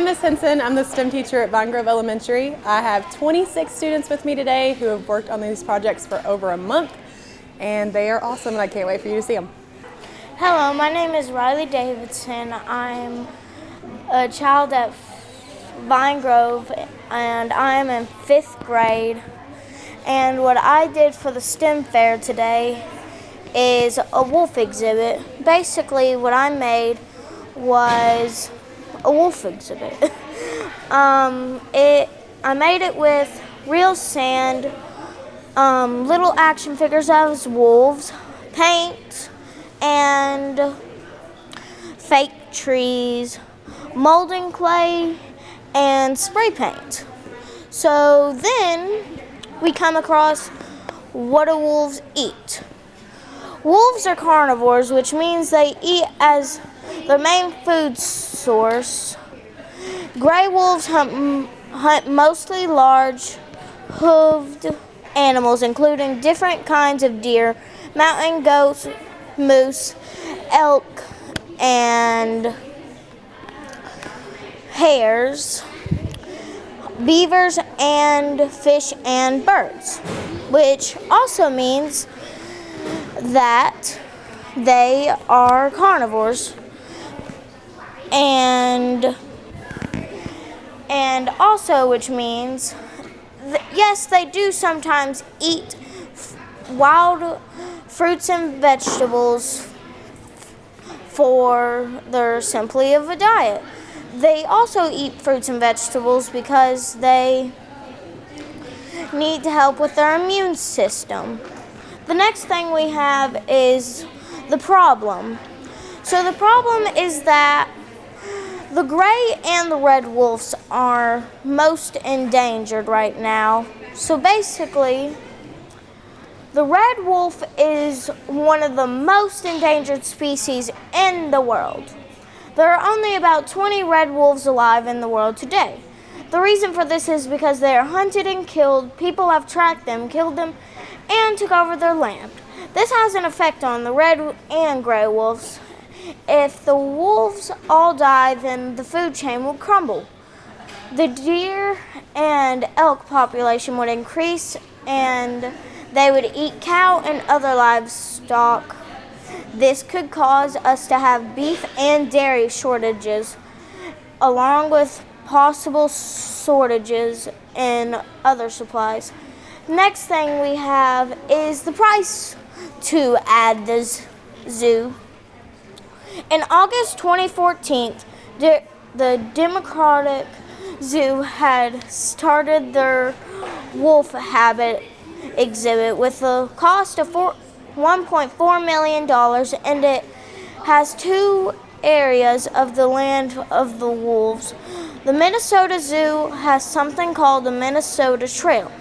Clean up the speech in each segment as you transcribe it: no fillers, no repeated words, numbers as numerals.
Miss Henson. I'm the STEM teacher at Vine Grove Elementary. I have 26 students with me today who have worked on these projects for over a month, and they are awesome, and I can't wait for you to see them. Hello, my name is Riley Davidson. I'm a child at Vine Grove, and I'm in 5th grade. And what I did for the STEM fair today is a wolf exhibit. Basically, what I made was a wolf exhibit. I made it with real sand, little action figures as wolves, paint, and fake trees, molding clay, and spray paint. So then we come across what do wolves eat. Wolves are carnivores, which means they eat as their main food source. Gray wolves hunt mostly large, hooved animals, including different kinds of deer, mountain goats, moose, elk, and hares, beavers, and fish and birds, which also means that they are carnivores. And also, which means, yes, they do sometimes eat wild fruits and vegetables for their simply of a diet. They also eat fruits and vegetables because they need help with their immune system. The next thing we have is the problem. So the problem is that the gray and the red wolves are most endangered right now. So basically, the red wolf is one of the most endangered species in the world. There are only about 20 red wolves alive in the world today. The reason for this is because they are hunted and killed, people have tracked them, killed them, and took over their land. This has an effect on the red and gray wolves. If the wolves all die, then the food chain will crumble. The deer and elk population would increase, and they would eat cow and other livestock. This could cause us to have beef and dairy shortages, along with possible shortages in other supplies. Next thing we have is the price to add the zoo. In August 2014, the Democratic Zoo had started their wolf habit exhibit with a cost of $1.4 million, and it has 2 areas of the land of the wolves. The Minnesota Zoo has something called the Minnesota Trail.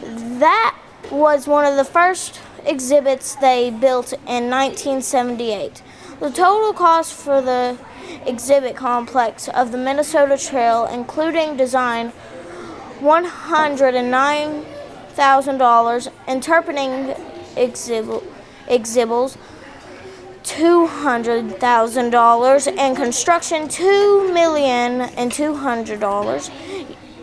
That was one of the first exhibits they built in 1978. The total cost for the exhibit complex of the Minnesota Trail, including design, $109,000, interpreting exhibits, $200,000, and construction $2,200,000.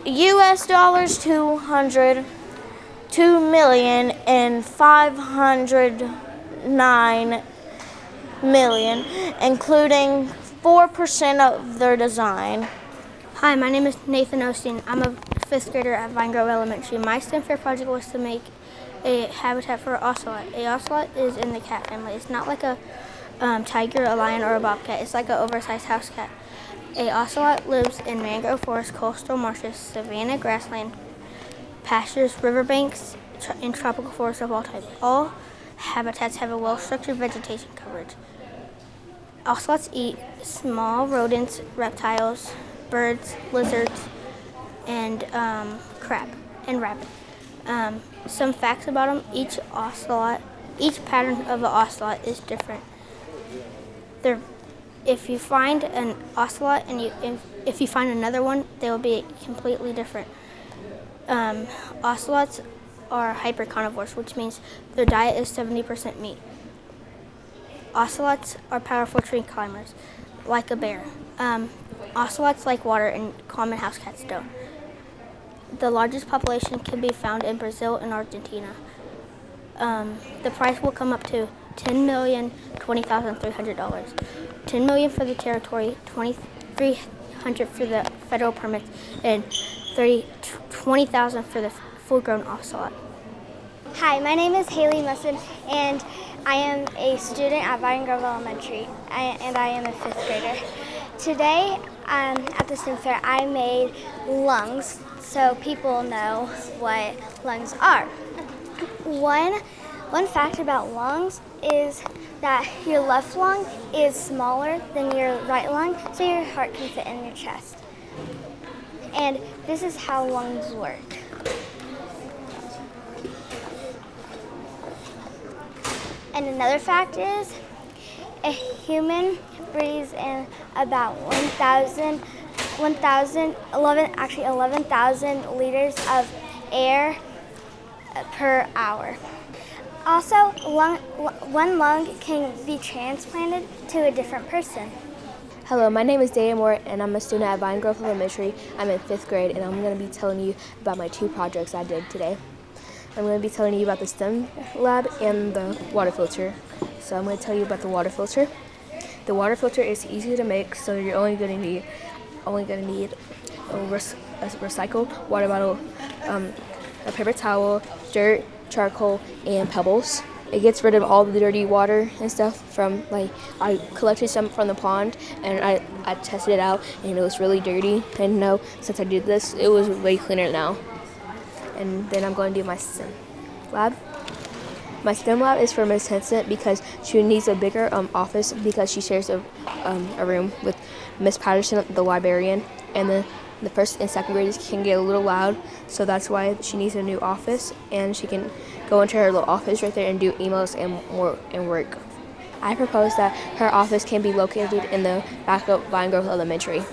US dollars $2,509,000, including 4% of their design. Hi, my name is Nathan Osteen. I'm a 5th grader at Vine Grove Elementary. My STEM fair project was to make a habitat for an ocelot. A ocelot is in the cat family. It's not like a tiger, a lion, or a bobcat. It's like an oversized house cat. A ocelot lives in mangrove forests, coastal marshes, savanna, grassland, pastures, riverbanks, and tropical forests of all types. All habitats have a well-structured vegetation coverage. Ocelots eat small rodents, reptiles, birds, lizards, and crab and rabbit. Some facts about them: each pattern of an ocelot is different. If you find an ocelot and if you find another one, they will be completely different. Ocelots are hypercarnivores, which means their diet is 70% meat. Ocelots are powerful tree climbers, like a bear. Ocelots like water and common house cats don't. The largest population can be found in Brazil and Argentina. The price will come up to $10,020,300. $10 million for the territory, $2,300 for the federal permits, and $20,000 for the full-grown ocelot. Hi, my name is Haley Musson, and I am a student at Vine Grove Elementary, and I am a 5th grader. Today at the STEM fair, I made lungs so people know what lungs are. One fact about lungs is that your left lung is smaller than your right lung, so your heart can fit in your chest. And this is how lungs work. And another fact is, a human breathes in about 11,000 liters of air per hour. Also, one lung can be transplanted to a different person. Hello, my name is Daya Moore, and I'm a student at Vine Grove Elementary. I'm in 5th grade, and I'm going to be telling you about my 2 projects I did today. I'm going to be telling you about the STEM lab and the water filter. So I'm going to tell you about the water filter. The water filter is easy to make, so you're only going to need a recycled water bottle, a paper towel, dirt, charcoal, and pebbles. It gets rid of all the dirty water and stuff from, I collected some from the pond, and I tested it out, and it was really dirty. And no, since I did this, it was way cleaner now. And then I'm going to do my STEM lab. My STEM lab is for Miss Henson because she needs a bigger office because she shares a room with Miss Patterson, the librarian, and the 1st and 2nd graders can get a little loud, so that's why she needs a new office, and she can go into her little office right there and do emails and work. I propose that her office can be located in the back of Vine Grove Elementary.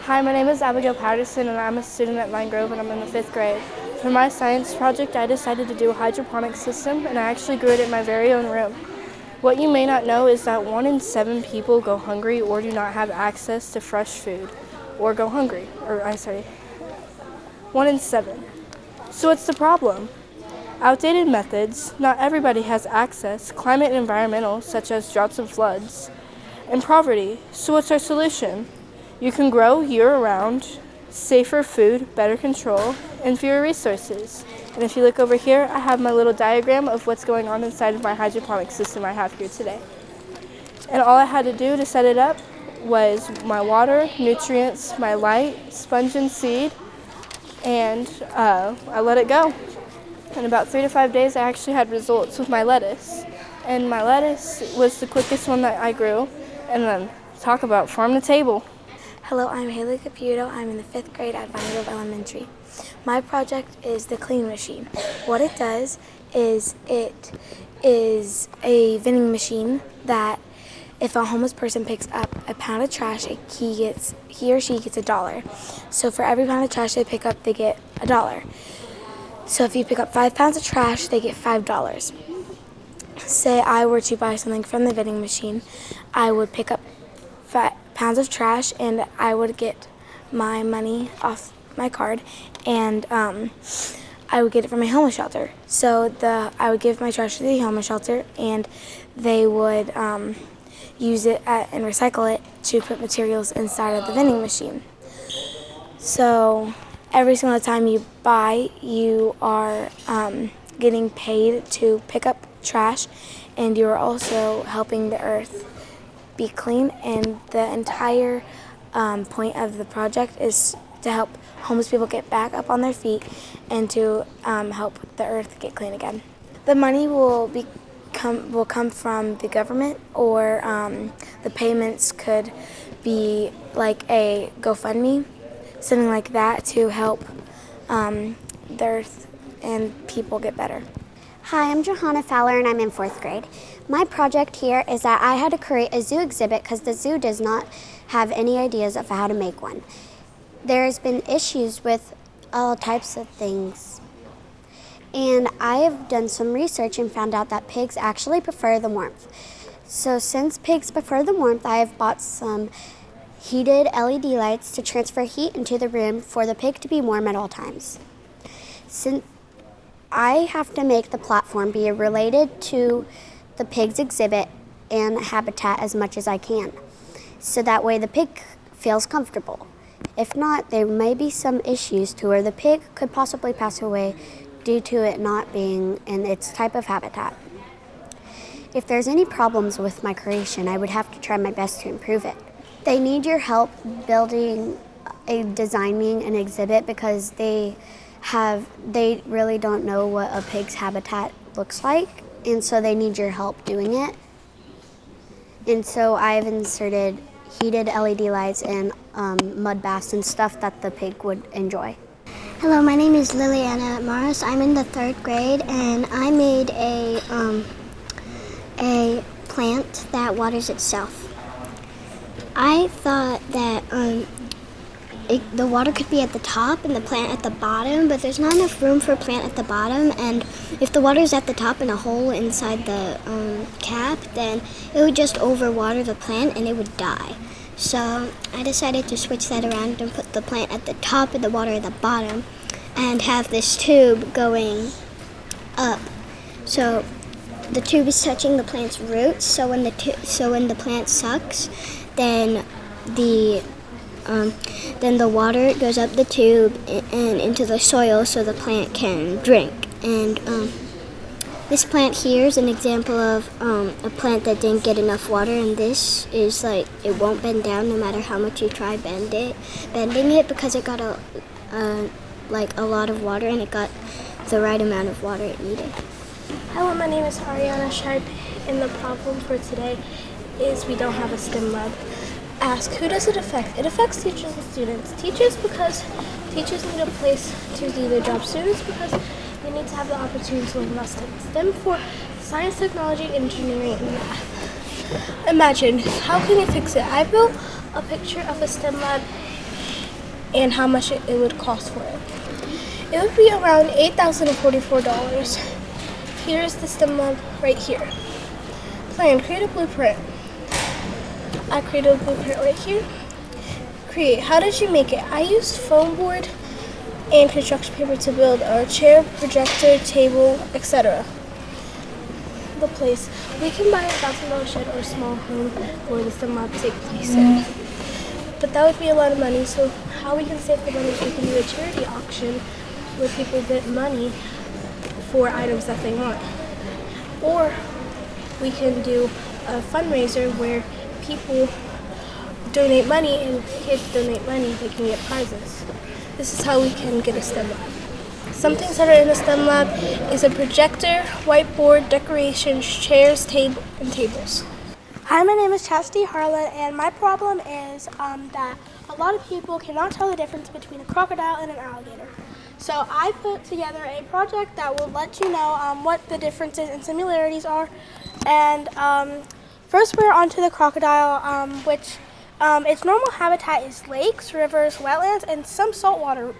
Hi, my name is Abigail Patterson, and I'm a student at Vine Grove, and I'm in the 5th grade. For my science project, I decided to do a hydroponic system, and I actually grew it in my very own room. What you may not know is that 1 in 7 people go hungry or do not have access to fresh food, or go hungry, 1 in 7. So what's the problem? Outdated methods, not everybody has access, climate and environmental, such as droughts and floods, and poverty. So what's our solution? You can grow year-round, safer food, better control, and fewer resources. And if you look over here, I have my little diagram of what's going on inside of my hydroponic system I have here today. And all I had to do to set it up was my water, nutrients, my light, sponge and seed, and I let it go. In about 3 to 5 days, I actually had results with my lettuce. And my lettuce was the quickest one that I grew. And then talk about farm to table. Hello, I'm Haley Caputo. I'm in the 5th grade at Vine Grove Elementary. My project is the clean machine. What it does is it is a vending machine that if a homeless person picks up a pound of trash, he or she gets $1. So for every pound of trash they pick up, they get $1. So if you pick up 5 pounds of trash, they get $5. Say I were to buy something from the vending machine, I would pick up 5 pounds of trash and I would get my money off my card, and I would get it from a homeless shelter. So I would give my trash to the homeless shelter, and they would use it and recycle it to put materials inside of the vending machine. So every single time you buy, you are getting paid to pick up trash, and you are also helping the earth be clean. And the entire point of the project is to help homeless people get back up on their feet and to help the earth get clean again. The money will come from the government, or the payments could be like a GoFundMe, something like that, to help the earth and people get better. Hi, I'm Johanna Fowler, and I'm in 4th grade. My project here is that I had to create a zoo exhibit because the zoo does not have any ideas of how to make one. There's been issues with all types of things. And I have done some research and found out that pigs actually prefer the warmth. So since pigs prefer the warmth, I have bought some heated LED lights to transfer heat into the room for the pig to be warm at all times. Since I have to make the platform be related to the pig's exhibit and habitat as much as I can, so that way the pig feels comfortable. If not, there may be some issues to where the pig could possibly pass away due to it not being in its type of habitat. If there's any problems with my creation, I would have to try my best to improve it. They need your help designing an exhibit because they really don't know what a pig's habitat looks like, and so they need your help doing it. And so I've inserted heated LED lights and mud baths and stuff that the pig would enjoy. Hello, my name is Liliana Morris. I'm in the 3rd grade, and I made a plant that waters itself. I thought that the water could be at the top and the plant at the bottom, but there's not enough room for a plant at the bottom, and if the water's at the top in a hole inside the cap, then it would just overwater the plant and it would die. So I decided to switch that around and put the plant at the top and the water at the bottom and have this tube going up. So the tube is touching the plant's roots, so when the plant sucks, then the water goes up the tube and into the soil so the plant can drink. And this plant here is an example of a plant that didn't get enough water, and this is like, it won't bend down no matter how much you try bending it because it got a lot of water, and it got the right amount of water it needed. Hello, my name is Ariana Sharp, and the problem for today is we don't have a STEM lab. Ask, who does it affect? It affects teachers and students. Teachers, because teachers need a place to do their job. Students, because they need to have the opportunity to learn about STEM. STEM for science, technology, engineering, and math. Imagine, how can you fix it? I built a picture of a STEM lab and how much it would cost for it. It would be around $8,044. Here's the STEM lab right here. Plan, create a blueprint. I created a blueprint right here. Create, how did you make it? I used foam board and construction paper to build a chair, projector, table, etc. The place, we can buy a $1,000 shed or a small home for the STEM lab to take place in. But that would be a lot of money, so how we can save the money is we can do a charity auction where people bid money for items that they want. Or we can do a fundraiser where people donate money and kids donate money, they can get prizes. This is how we can get a STEM lab. Some things that are in a STEM lab is a projector, whiteboard, decorations, chairs, and tables. Hi, my name is Chastity Harlan, and my problem is that a lot of people cannot tell the difference between a crocodile and an alligator. So I put together a project that will let you know what the differences and similarities are. And first we're onto the crocodile, which its normal habitat is lakes, rivers, wetlands, and some saltwater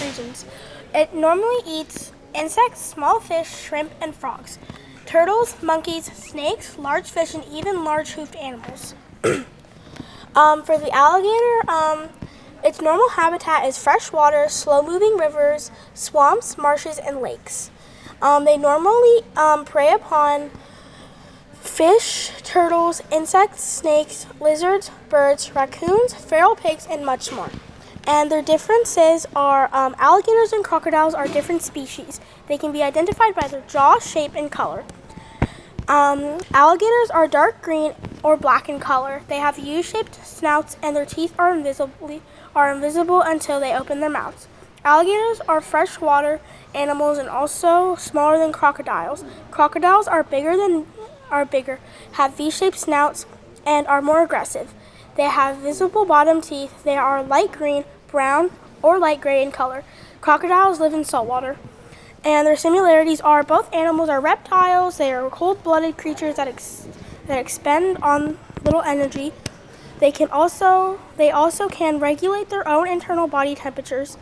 regions. It normally eats insects, small fish, shrimp, and frogs, turtles, monkeys, snakes, large fish, and even large hoofed animals. For the alligator, its normal habitat is freshwater, slow-moving rivers, swamps, marshes, and lakes. They normally prey upon fish, turtles, insects, snakes, lizards, birds, raccoons, feral pigs, and much more. And their differences are alligators and crocodiles are different species. They can be identified by their jaw, shape, and color. Alligators are dark green or black in color. They have U-shaped snouts, and their teeth are invisible until they open their mouths. Alligators are freshwater animals and also smaller than crocodiles. Crocodiles are bigger, have V-shaped snouts, and are more aggressive. They have visible bottom teeth. They are light green, brown, or light gray in color. Crocodiles live in saltwater. And their similarities are both animals are reptiles. They are cold-blooded creatures that expend on little energy. They also can regulate their own internal body temperatures.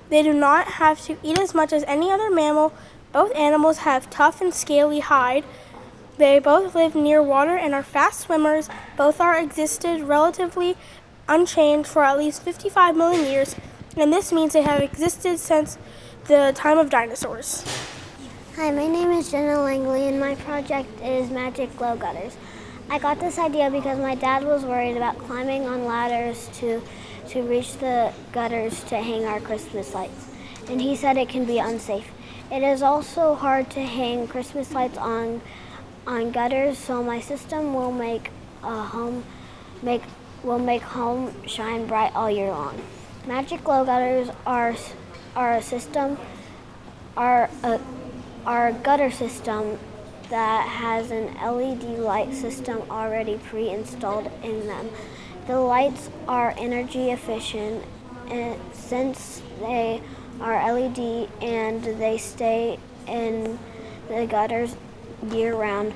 They do not have to eat as much as any other mammal. Both animals have tough and scaly hide. They both live near water and are fast swimmers. Both are existed relatively unchanged for at least 55 million years, and this means they have existed since the time of dinosaurs. Hi, my name is Jenna Langley, and my project is magic glow gutters. I got this idea because my dad was worried about climbing on ladders to reach the gutters to hang our Christmas lights, and he said it can be unsafe. It is also hard to hang Christmas lights on gutters, so my system will make home shine bright all year long. Magic glow gutters are a gutter system that has an LED light system already pre-installed in them. The lights are energy efficient and since they are LED and they stay in the gutters year-round.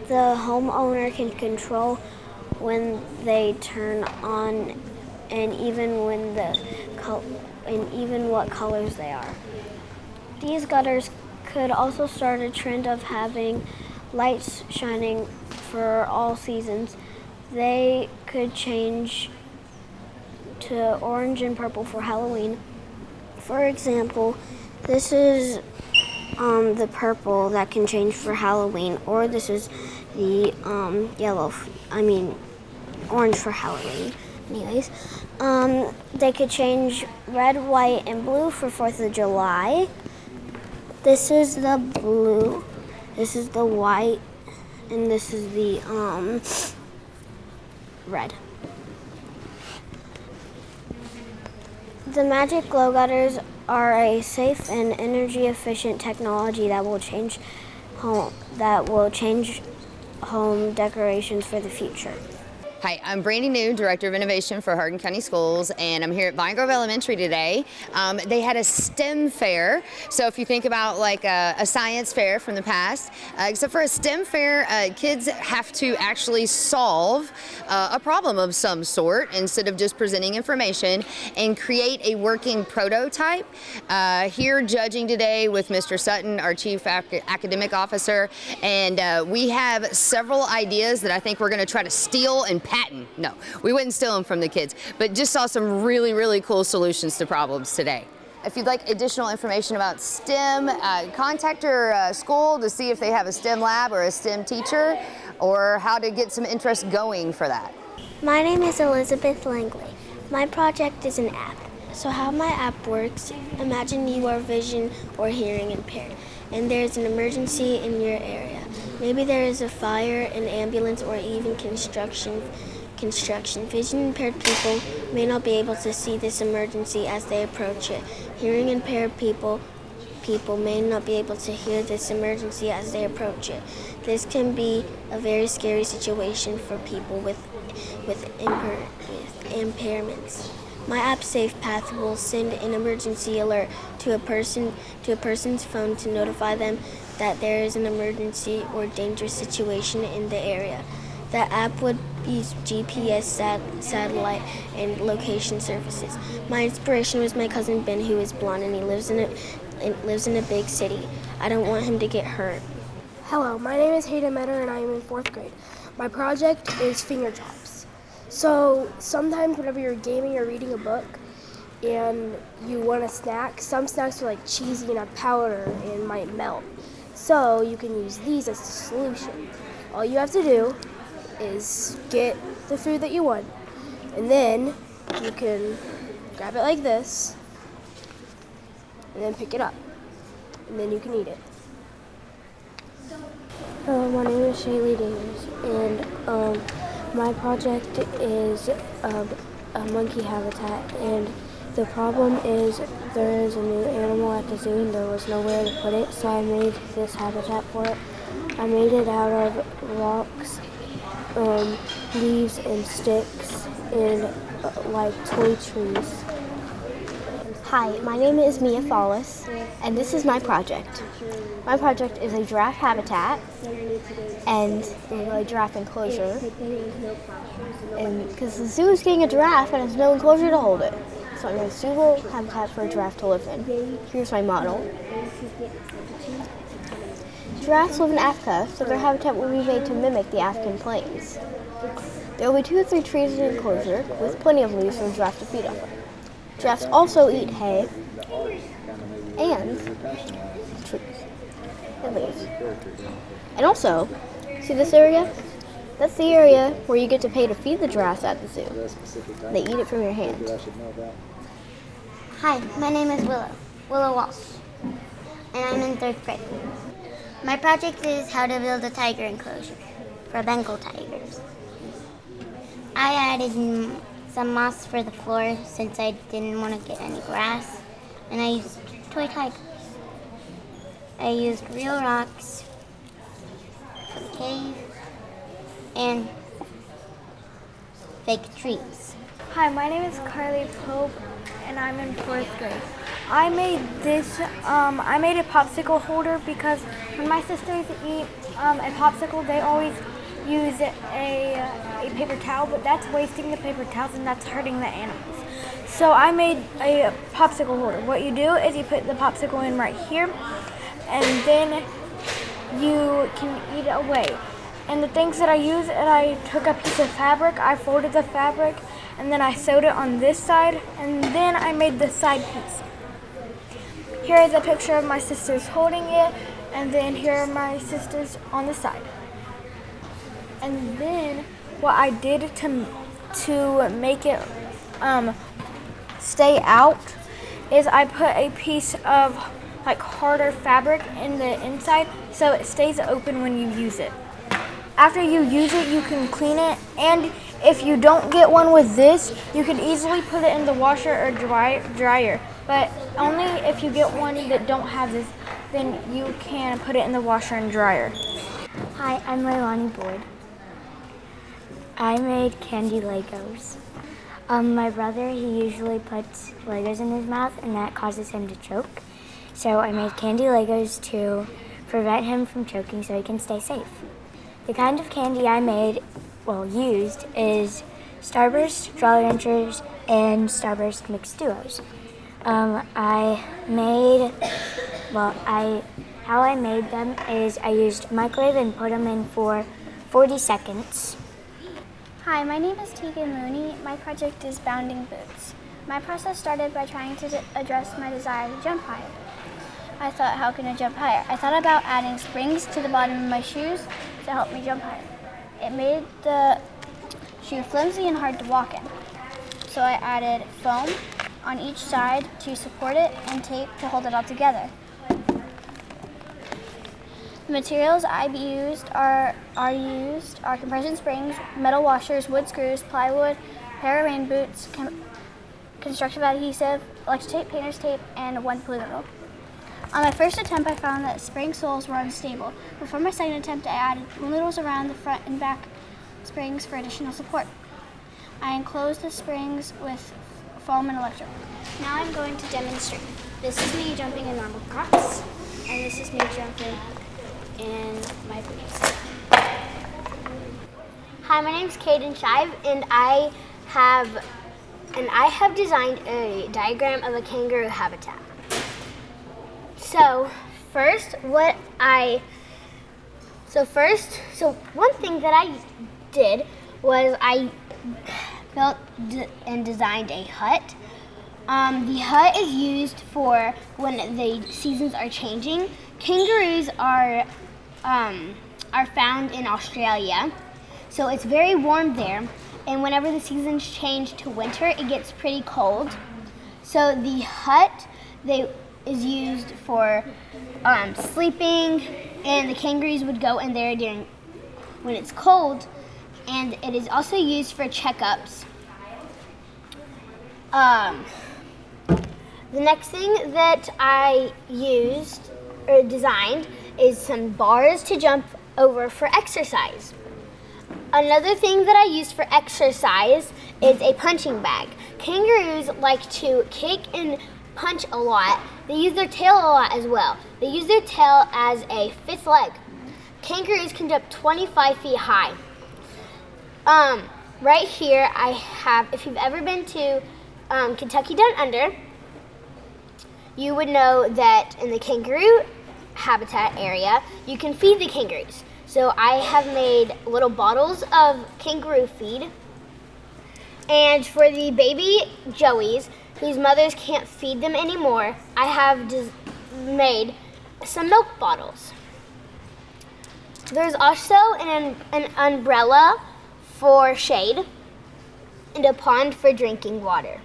The homeowner can control when they turn on and even what colors they are. These gutters could also start a trend of having lights shining for all seasons. They could change to orange and purple for Halloween. For example, this is the purple that can change for Halloween, or this is the orange for Halloween. Anyways, they could change red, white, and blue for 4th of July. This is the blue, this is the white, and this is the red. The magic glow gutters are a safe and energy efficient technology that will change home decorations for the future. Hi, I'm Brandy New, Director of Innovation for Hardin County Schools, and I'm here at Vine Grove Elementary today. They had a STEM fair, so if you think about like a science fair from the past, except for a STEM fair, kids have to actually solve a problem of some sort instead of just presenting information and create a working prototype. Here judging today with Mr. Sutton, our Chief Academic Officer, and we have several ideas that I think we're going to try to steal and patent. No, we wouldn't steal them from the kids, but just saw some really, really cool solutions to problems today. If you'd like additional information about STEM, contact your school to see if they have a STEM lab or a STEM teacher, or how to get some interest going for that. My name is Elizabeth Langley. My project is an app. So how my app works, imagine you are vision or hearing impaired, and there's an emergency in your area. Maybe there is a fire, an ambulance, or even construction. Vision impaired people may not be able to see this emergency as they approach it. Hearing impaired people may not be able to hear this emergency as they approach it. This can be a very scary situation for people with impairments. My app Safe Path will send an emergency alert to a person's phone to notify them that there is an emergency or dangerous situation in the area. The app would use GPS, satellite, and location services. My inspiration was my cousin Ben, who is blind and he lives in a big city. I don't want him to get hurt. Hello, my name is Hayden Metter and I am in 4th grade. My project is finger chops. So sometimes whenever you're gaming or reading a book and you want a snack, some snacks are like cheesy and have powder and might melt. So you can use these as a solution. All you have to do is get the food that you want, and then you can grab it like this, and then pick it up, and then you can eat it. Hello, my name is Shaylee Davis, and my project is a monkey habitat, and the problem is there is a new animal at the zoo and there was nowhere to put it, so I made this habitat for it. I made it out of rocks, leaves and sticks, and like toy trees. Hi, my name is Mia Fallis, and this is my project. My project is a giraffe habitat and a giraffe enclosure, and because the zoo is getting a giraffe and has no enclosure to hold it. So I'm going to suitable habitat for a giraffe to live in. Here's my model. Giraffes live in Africa, so their habitat will be made to mimic the African plains. There will be 2 or 3 trees in the enclosure with plenty of leaves for the giraffe to feed off of. Giraffes also eat hay and trees and leaves. And also, see this area? That's the area where you get to pay to feed the giraffes at the zoo. They eat it from your hand. Hi, my name is Willow Walsh, and I'm in 3rd grade. My project is how to build a tiger enclosure for Bengal tigers. I added some moss for the floor since I didn't want to get any grass, and I used toy tiger. I used real rocks for the cave and fake trees. Hi, my name is Carly Pope, and I'm in 4th grade. I made this, I made a popsicle holder because when my sisters eat a popsicle, they always use a paper towel, but that's wasting the paper towels and that's hurting the animals. So I made a popsicle holder. What you do is you put the popsicle in right here, and then you can eat it away. And the things that I used, I took a piece of fabric, I folded the fabric, and then I sewed it on this side, and then I made the side piece. Here is a picture of my sisters holding it, and then here are my sisters on the side. And then what I did to make it stay out is I put a piece of like harder fabric in the inside so it stays open when you use it. After you use it, you can clean it, and if you don't get one with this, you can easily put it in the washer or dryer. But only if you get one that don't have this, then you can put it in the washer and dryer. Hi, I'm Leilani Boyd. I made candy Legos. My brother, he usually puts Legos in his mouth and that causes him to choke. So I made candy Legos to prevent him from choking so he can stay safe. The kind of candy I used is Starburst, Jolly Ranchers, and Starburst mixed duos. How I made them is I used microwave and put them in for 40 seconds. Hi, my name is Tegan Mooney. My project is bounding boots. My process started by trying to address my desire to jump higher. I thought, how can I jump higher? I thought about adding springs to the bottom of my shoes to help me jump higher. It made the shoe flimsy and hard to walk in. So I added foam on each side to support it and tape to hold it all together. The materials I've used are compression springs, metal washers, wood screws, plywood, pair of rain boots, constructive adhesive, electric tape, painter's tape, and 1 glue needle. On my first attempt, I found that spring soles were unstable. Before my second attempt, I added glue needles around the front and back springs for additional support. I enclosed the springs with foam and electric. Now I'm going to demonstrate. This is me jumping in normal Crocs, and this is me jumping in my boots. Hi, my name's Kaden Shive, and I have designed a diagram of a kangaroo habitat. So one thing that I did was I built and designed a hut. The hut is used for when the seasons are changing. Kangaroos are found in Australia, so it's very warm there. And whenever the seasons change to winter, it gets pretty cold. So the hut is used for sleeping, and the kangaroos would go in there when it's cold. And it is also used for checkups. The next thing that I used or designed is some bars to jump over for exercise. Another thing that I used for exercise is a punching bag. Kangaroos like to kick and punch a lot. They use their tail a lot as well. They use their tail as a fifth leg. Kangaroos can jump 25 feet high. Right here I have, if you've ever been to Kentucky Down Under, you would know that in the kangaroo habitat area, you can feed the kangaroos. So I have made little bottles of kangaroo feed. And for the baby joeys, whose mothers can't feed them anymore, I have made some milk bottles. There's also an umbrella for shade and a pond for drinking water.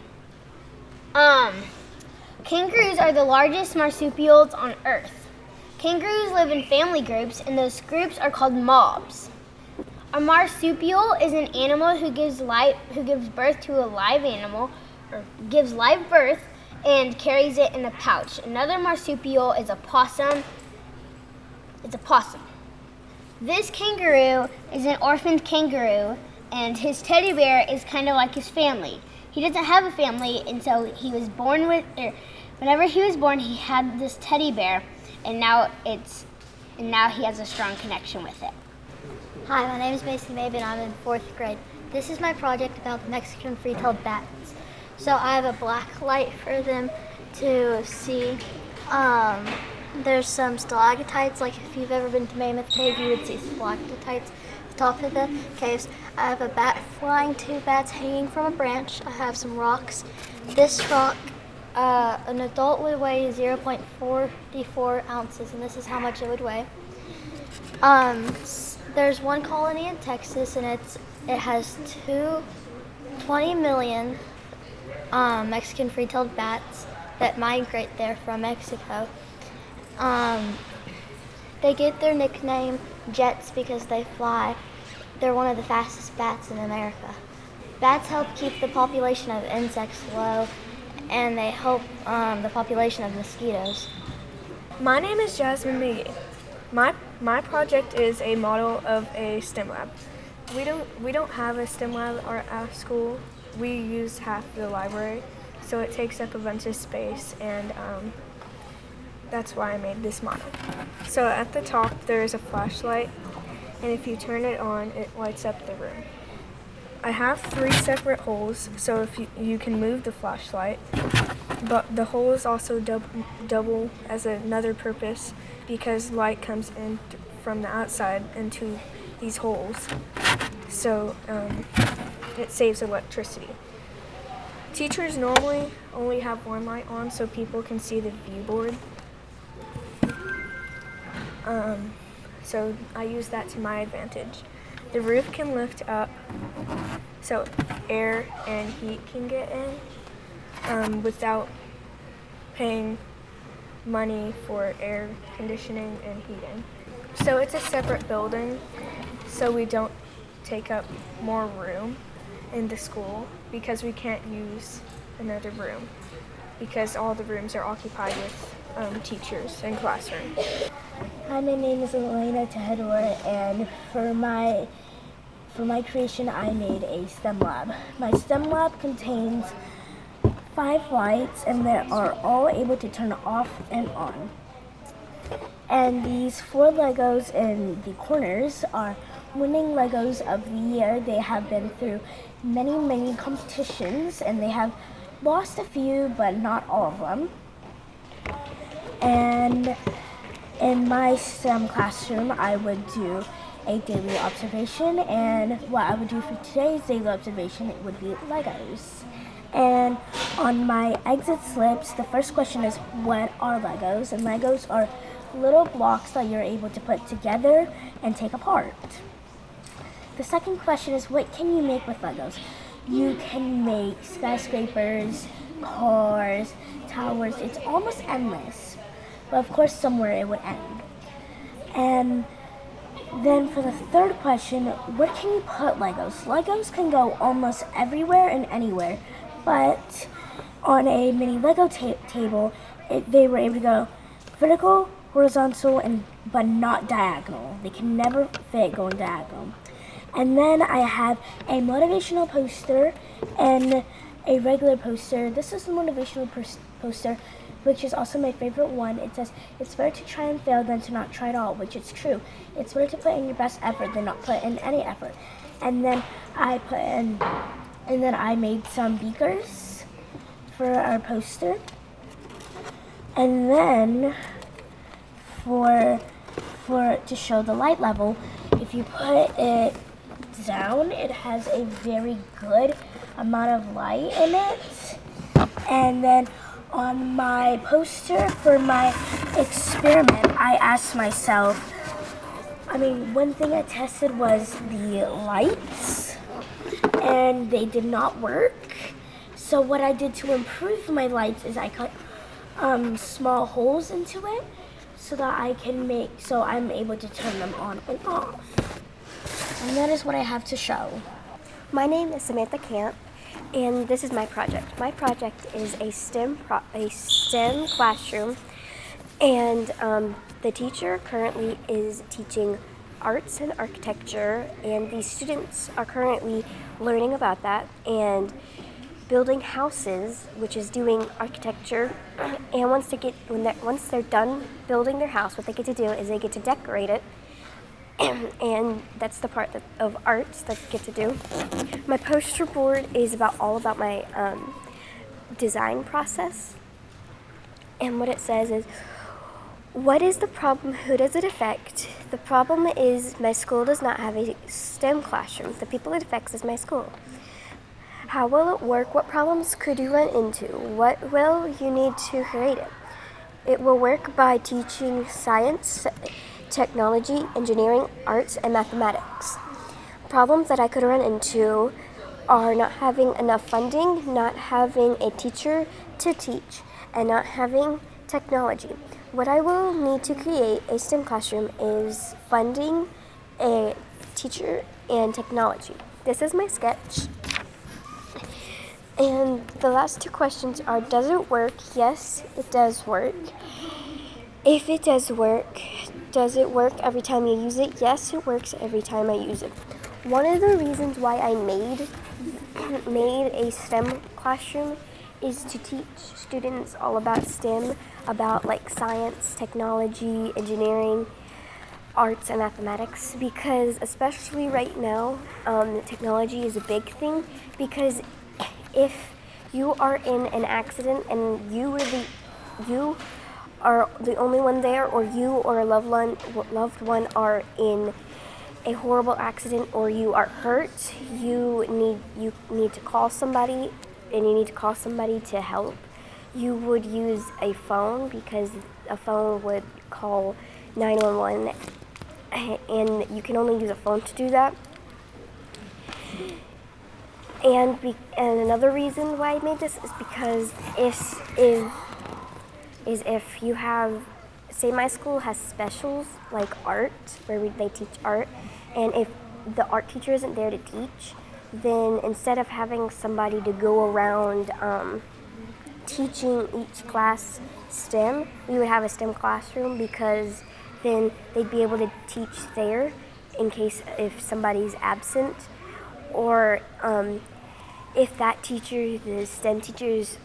Kangaroos are the largest marsupials on Earth. Kangaroos live in family groups, and those groups are called mobs. A marsupial is an animal who gives birth to a live animal, or gives live birth and carries it in a pouch. Another marsupial is a possum. It's a possum. This kangaroo is an orphaned kangaroo, and his teddy bear is kind of like his family. He doesn't have a family, and so he was born with, whenever he was born, he had this teddy bear, and now he has a strong connection with it. Hi, my name is Mason Maben. I'm in 4th grade. This is my project about the Mexican free-tailed bats. So I have a black light for them to see. There's some stalactites, like if you've ever been to Mammoth Cave, you would see stalactites at the top of the caves. I have a bat flying, 2 bats hanging from a branch. I have some rocks. This rock, an adult would weigh 0.44 ounces, and this is how much it would weigh. There's one colony in Texas, and it has 20 million Mexican free-tailed bats that migrate there from Mexico. They get their nickname Jets because they fly. They're one of the fastest bats in America. Bats help keep the population of insects low, and they help the population of mosquitoes. My name is Jasmine McGee. My project is a model of a STEM lab. We don't have a STEM lab at our school. We use half the library, so it takes up a bunch of space, and that's why I made this model. So at the top there is a flashlight, and if you turn it on, it lights up the room. I have 3 separate holes, so if you can move the flashlight, but the holes also double as another purpose because light comes in from the outside into these holes, so it saves electricity. Teachers normally only have one light on so people can see the view board. So I use that to my advantage. The roof can lift up so air and heat can get in without paying money for air conditioning and heating. So it's a separate building, so we don't take up more room in the school because we can't use another room because all the rooms are occupied with teachers and classrooms. Hi, my name is Elena Tehador, and for my creation I made a STEM lab. My STEM lab contains 5 lights, and they are all able to turn off and on. And these 4 Legos in the corners are winning Legos of the year. They have been through many competitions, and they have lost a few, but not all of them. And in my STEM classroom, I would do a daily observation, and what I would do for today's daily observation, it would be Legos. And on my exit slips, the first question is, what are Legos? And Legos are little blocks that you're able to put together and take apart. The second question is, what can you make with Legos? You can make skyscrapers, cars, towers. It's almost endless. But of course, somewhere it would end. And then for the third question, where can you put Legos? Legos can go almost everywhere and anywhere. But on a mini Lego table, they were able to go vertical, horizontal, but not diagonal. They can never fit going diagonal. And then I have a motivational poster and a regular poster. This is the motivational poster, which is also my favorite one. It says, it's better to try and fail than to not try at all, which is true. It's better to put in your best effort than not put in any effort. And then I made some beakers for our poster. And then to show the light level, if you put it down, it has a very good amount of light in it. And then on my poster for my experiment, I asked myself, one thing I tested was the lights, and they did not work. So what I did to improve my lights is I cut small holes into it so that I'm able to turn them on and off. And that is what I have to show. My name is Samantha Camp, and this is my project. My project is a STEM classroom, and the teacher currently is teaching arts and architecture, and the students are currently learning about that and building houses, which is doing architecture. And once they're done building their house, what they get to do is they get to decorate it, and that's the part of arts that they get to do. My poster board is all about my design process, and what it says is, what is the problem? Who does it affect? The problem is my school does not have a STEM classroom. The people it affects is my school. How will it work? What problems could you run into? What will you need to create it? It will work by teaching science, technology, engineering, arts, and mathematics. Problems that I could run into are not having enough funding, not having a teacher to teach, and not having technology. What I will need to create a STEM classroom is funding, a teacher, and technology. This is my sketch. And the last two questions are, does it work? Yes, it does work. If it does it work every time you use it? Yes, it works every time I use it. One of the reasons why I made a STEM classroom is to teach students all about STEM, about science, technology, engineering, arts, and mathematics, because especially right now, technology is a big thing, because if you are in an accident and you are the only one there, or you or a loved one are in a horrible accident, or you are hurt, you need to call somebody, and you need to call somebody to help. You would use a phone, because a phone would call 911, and you can only use a phone to do that. And another reason why I made this is because if you have, say my school has specials like art, where they teach art, and if the art teacher isn't there to teach, then instead of having somebody to go around teaching each class STEM, we would have a STEM classroom, because then they'd be able to teach there in case if somebody's absent, or if that teacher, the STEM teachers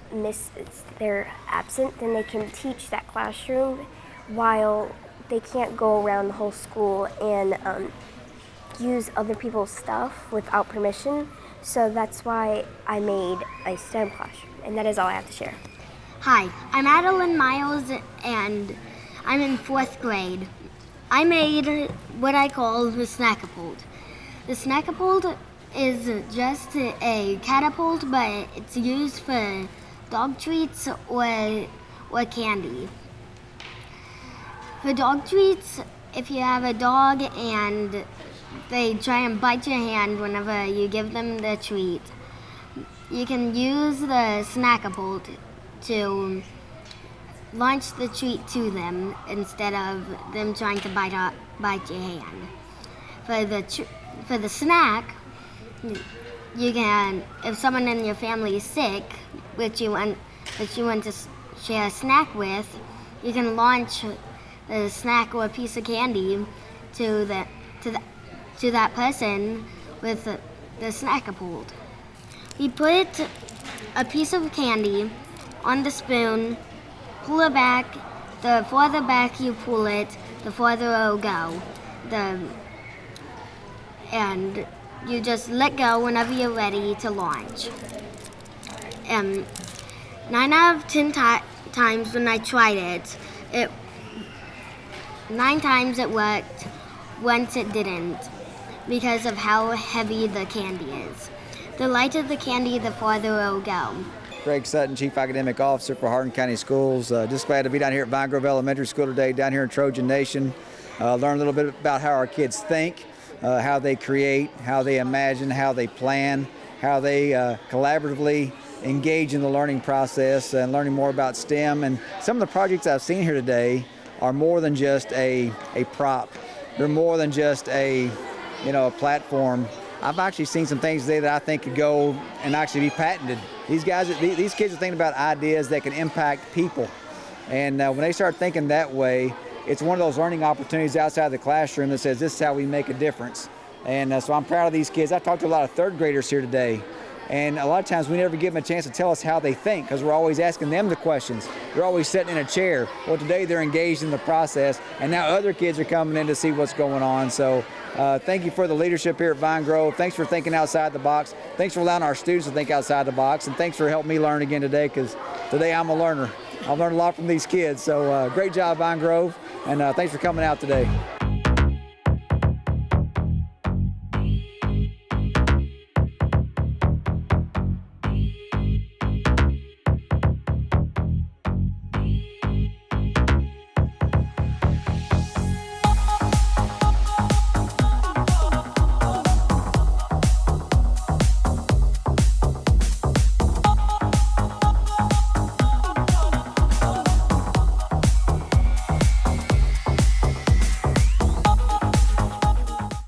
they're absent, then they can teach that classroom while they can't go around the whole school and use other people's stuff without permission. So that's why I made a STEM classroom, and that is all I have to share. Hi, I'm Adeline Miles, and I'm in 4th grade. I made what I call the Snackapult. The Snackapult is just a catapult, but it's used for dog treats or candy. For dog treats, if you have a dog and they try and bite your hand whenever you give them the treat, you can use the Snackapult to launch the treat to them instead of them trying to bite your hand. For the snack, you can, if someone in your family is sick, which you want to share a snack with, you can launch a snack or a piece of candy to that person with the Snackapult. You put a piece of candy on the spoon, pull it back. The farther back you pull it, the farther it will go. And you just let go whenever you're ready to launch. 9 out of 10 times when I tried it, 9 times it worked, once it didn't. because of how heavy the candy is. The lighter the candy, the farther it will go. Greg Sutton, Chief Academic Officer for Hardin County Schools. Just glad to be down here at Vine Grove Elementary School today, down here in Trojan Nation. Learn a little bit about how our kids think, how they create, how they imagine, how they plan, how they collaboratively engage in the learning process and learning more about STEM. And some of the projects I've seen here today are more than just a prop. They're more than just a platform. I've actually seen some things today that I think could go and actually be patented. These kids are thinking about ideas that can impact people. And when they start thinking that way, it's one of those learning opportunities outside the classroom that says, this is how we make a difference. And so I'm proud of these kids. I talked to a lot of third graders here today. And a lot of times we never give them a chance to tell us how they think because we're always asking them the questions. They're always sitting in a chair. Well, today they're engaged in the process, and now other kids are coming in to see what's going on. So thank you for the leadership here at Vine Grove. Thanks for thinking outside the box. Thanks for allowing our students to think outside the box. And thanks for helping me learn again today because today I'm a learner. I've learned a lot from these kids. So great job, Vine Grove, and thanks for coming out today.